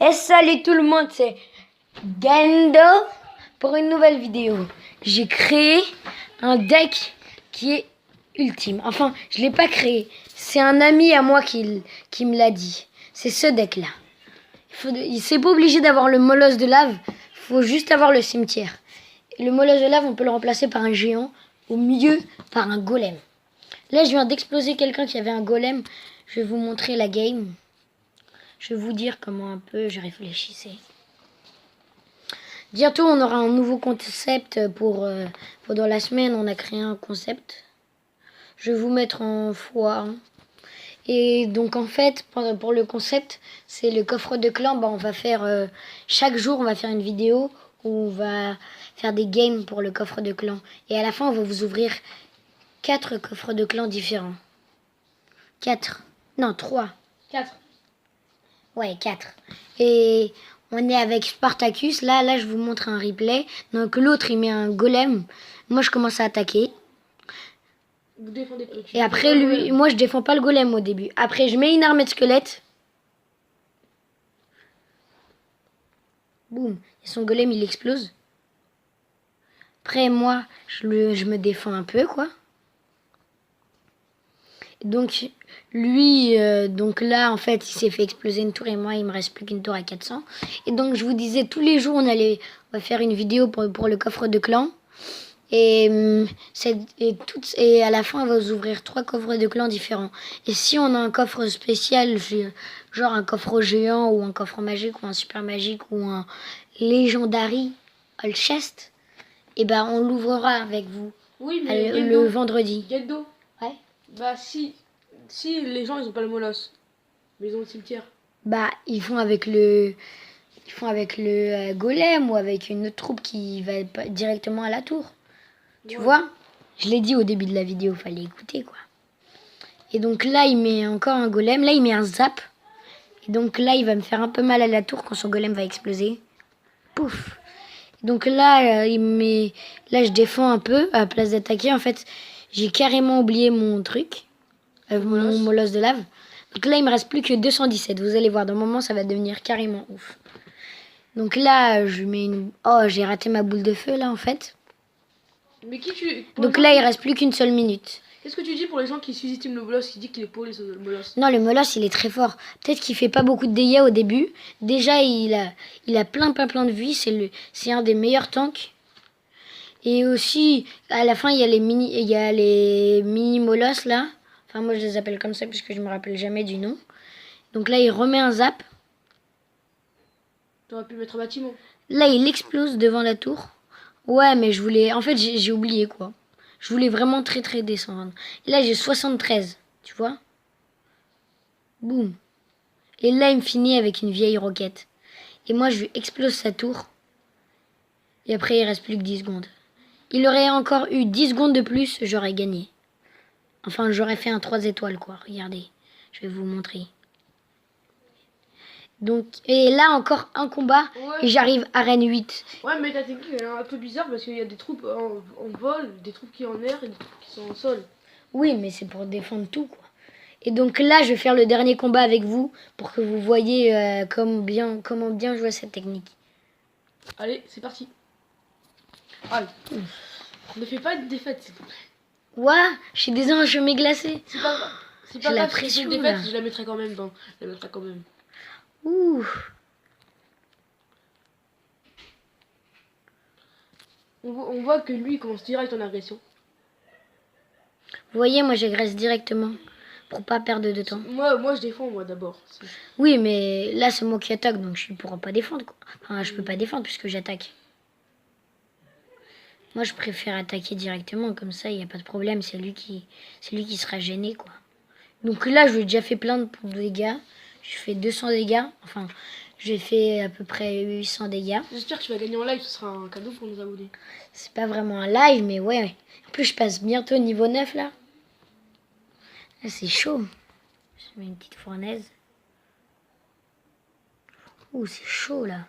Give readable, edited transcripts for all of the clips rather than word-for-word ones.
Et salut tout le monde, c'est Gendo pour une nouvelle vidéo. J'ai créé un deck qui est ultime. Enfin, je ne l'ai pas créé. C'est un ami à moi qui me l'a dit. C'est ce deck-là. C'est pas obligé d'avoir le molosse de lave. Il faut juste avoir le cimetière. Et le molosse de lave, on peut le remplacer par un géant. Au milieu, par un golem. Là, je viens d'exploser quelqu'un qui avait un golem. Je vais vous montrer la game. Je vais vous dire comment un peu je réfléchissais. Bientôt, on aura un nouveau concept pour dans la semaine. On a créé un concept. Je vais vous mettre en x1. Et donc, en fait, pour le concept, c'est le coffre de clan. Bah, on va faire chaque jour, on va faire une vidéo où on va faire des games pour le coffre de clan. Et à la fin, on va vous ouvrir 4 coffres de clan différents. 4. Non, 3. 4. Ouais, 4. Et on est avec Spartacus. Là, je vous montre un replay. Donc, l'autre, il met un golem. Moi, je commence à attaquer. Vous défendez. Et après, lui, moi, je défends pas le golem au début. Après, je mets une armée de squelettes. Boum. Et son golem, il explose. Après, moi, je me défends un peu, quoi. Donc, lui, donc là, en fait, il s'est fait exploser une tour et moi, il me reste plus qu'une tour à 400. Et donc, je vous disais, tous les jours, on va faire une vidéo pour le coffre de clan. Et à la fin, on va vous ouvrir 3 coffres de clan différents. Et si on a un coffre spécial, genre un coffre géant ou un coffre magique ou un super magique ou un legendary all chest, et ben on l'ouvrera avec vous. Oui, mais le vendredi. Gendo. Ouais. Bah si les gens ils ont pas le molosse, mais ils ont le cimetière. Bah ils font avec le golem ou avec une autre troupe qui va directement à la tour. Tu vois? Je l'ai dit au début de la vidéo, fallait écouter quoi. Et donc là, il met encore un golem. Là, il met un zap. Et donc là, il va me faire un peu mal à la tour quand son golem va exploser. Pouf. Donc là, là, je défends un peu à la place d'attaquer. En fait, j'ai carrément oublié mon truc. Mon molosse de lave. Donc là, il me reste plus que 217. Vous allez voir, dans un moment, ça va devenir carrément ouf. Donc là, je mets une... Oh, j'ai raté ma boule de feu, là, en fait. Mais donc là, il reste plus qu'une seule minute. Qu'est-ce que tu dis pour les gens qui sous-estiment le molosse, qui disent qu'il est pauvre le molosse? Non, le molosse, il est très fort. Peut-être qu'il fait pas beaucoup de dégâts au début. Déjà, il a plein de vie. C'est un des meilleurs tanks. Et aussi, à la fin, il y a les mini molosses, là. Enfin, moi, je les appelle comme ça parce que je me rappelle jamais du nom. Donc là, il remet un zap. T'aurais pu mettre un bâtiment. Là, il explose devant la tour. Ouais, mais je voulais... En fait, j'ai oublié, quoi. Je voulais vraiment très descendre. Et là, j'ai 73, tu vois. Boum. Et là, il me finit avec une vieille roquette. Et moi, je lui explose sa tour. Et après, il reste plus que 10 secondes. Il aurait encore eu 10 secondes de plus, j'aurais gagné. Enfin, j'aurais fait un 3 étoiles, quoi. Regardez, je vais vous montrer. Donc, et là, encore un combat, ouais. Et j'arrive à arène 8. Ouais, mais ta technique, elle est un peu bizarre parce qu'il y a des troupes en vol, des troupes qui sont en air et des troupes qui sont en sol. Oui, mais c'est pour défendre tout, quoi. Et donc là, je vais faire le dernier combat avec vous pour que vous voyez comment bien jouer cette technique. Allez, c'est parti. Allez. Ne fais pas de défaite, s'il te plaît. Ouah, j'ai des enjeux glacés. C'est pas grave. C'est pas J'ai la grave, pression, si c'est une défaite, là. je la mettrai quand même dans. Je la mettrai quand même. Ouh. On voit que lui il commence direct en agression. Vous voyez, moi j'agresse directement pour pas perdre de temps. Moi je défends moi d'abord. Oui, mais là c'est moi qui attaque, donc je ne pourrai pas défendre, quoi. Enfin, je peux pas défendre puisque j'attaque. Moi je préfère attaquer directement, comme ça il n'y a pas de problème, c'est lui qui sera gêné, quoi. Donc là je lui ai déjà fait plein de dégâts. Je fais 200 dégâts, enfin j'ai fait à peu près 800 dégâts. J'espère que tu vas gagner en live, ce sera un cadeau pour nos abonnés. C'est pas vraiment un live, mais ouais. En plus je passe bientôt au niveau 9 là. Là c'est chaud. Je mets une petite fournaise. Ouh, c'est chaud là.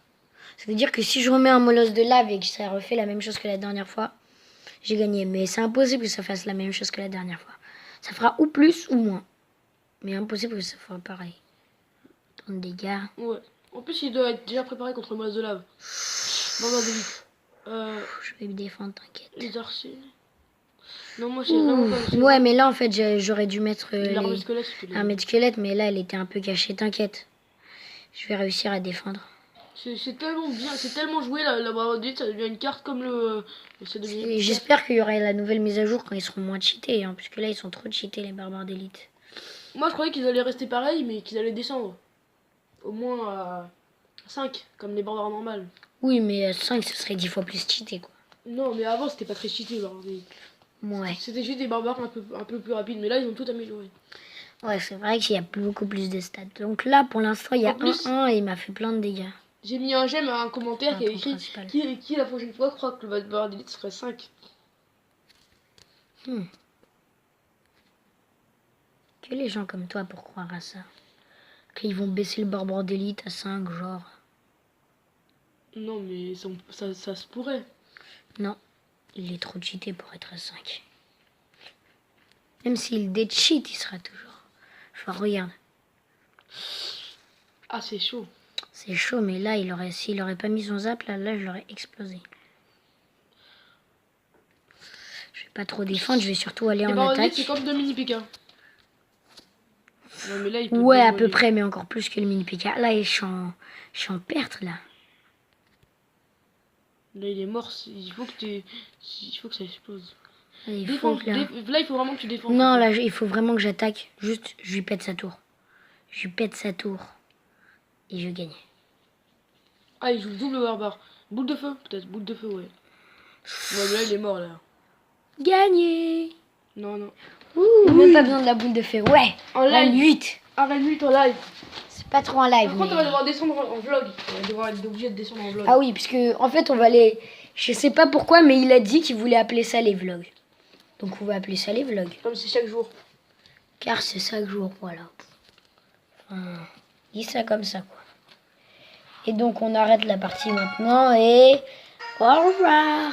Ça veut dire que si je remets un molosse de lave et que ça refait la même chose que la dernière fois, j'ai gagné. Mais c'est impossible que ça fasse la même chose que la dernière fois. Ça fera ou plus ou moins. Mais impossible que ça fasse pareil. Tant de dégâts. Ouais. En plus, il doit être déjà préparé contre le masse de lave. Barbare d'élite. Je vais me défendre, t'inquiète. Les archers. Non, moi, j'ai vraiment pas... Ouais, mais là, en fait, j'aurais dû mettre L'armée les... squelette, tu l'armée de squelette, mais là, elle était un peu cachée, t'inquiète. Je vais réussir à défendre. C'est tellement bien, c'est tellement joué la barbare d'élite, ça devient une carte comme le... Et j'espère qu'il y aura la nouvelle mise à jour quand ils seront moins cheatés, hein, parce que là, ils sont trop cheatés, les barbares d'élite. Moi, je croyais qu'ils allaient rester pareils, mais qu'ils allaient descendre. Au moins à 5, comme les barbares normales. Oui, mais 5, ce serait 10 fois plus cheaté, quoi. Non, mais avant, c'était pas très cheaté, les barbares d'élite. Ouais. C'était juste des barbares un peu plus rapides, mais là, ils ont tout amélioré. Ouais, c'est vrai qu'il y a beaucoup plus de stats. Donc là, pour l'instant, il y a En plus- 1-1 et il m'a fait plein de dégâts. J'ai mis un j'aime à un commentaire qui a Ton écrit principal. qui la prochaine fois croit que le barbare d'élite serait 5. Que les gens comme toi pour croire à ça. Qu'ils vont baisser le barbare d'élite à 5, genre. Non, mais ça se pourrait. Non, il est trop cheaté pour être à 5. Même s'il décheat, il sera toujours. Enfin, regarde. Ah, c'est chaud. C'est chaud, mais là, s'il aurait pas mis son zap, là, je l'aurais explosé. Je vais pas trop défendre, je vais surtout aller Les en barbares d'élite, attaque. c'est comme deux mini Pika. Non, mais là, il peut Ouais, à démolir. peu près, mais encore plus que le mini PK. Là, je suis en perte, là. Là, il est mort. Il faut que ça explose. Là, il Défends, faut que, là... là, il faut vraiment que tu défends. Non, là, il faut vraiment que j'attaque. Juste, je lui pète sa tour. Je lui pète sa tour. Et je gagne. Ah, il joue le double barbare. Boule de feu, peut-être. Boule de feu, ouais. Ouais, mais là, il est mort, là. Gagné. Non, non. Ouh, même pas besoin de la boule de feu. Ouais, En live. 8. Arrête 8 en live. C'est pas trop en live. Par contre, on mais- va devoir descendre en vlog. On va devoir être obligé de descendre en vlog. Ah oui, puisque en fait, on va les... Je sais pas pourquoi, mais il a dit qu'il voulait appeler ça les vlogs. Donc on va appeler ça les vlogs. Comme c'est chaque jour. Car c'est chaque jour, voilà. Enfin, dis ça comme ça, quoi. Et donc on arrête la partie maintenant et au revoir.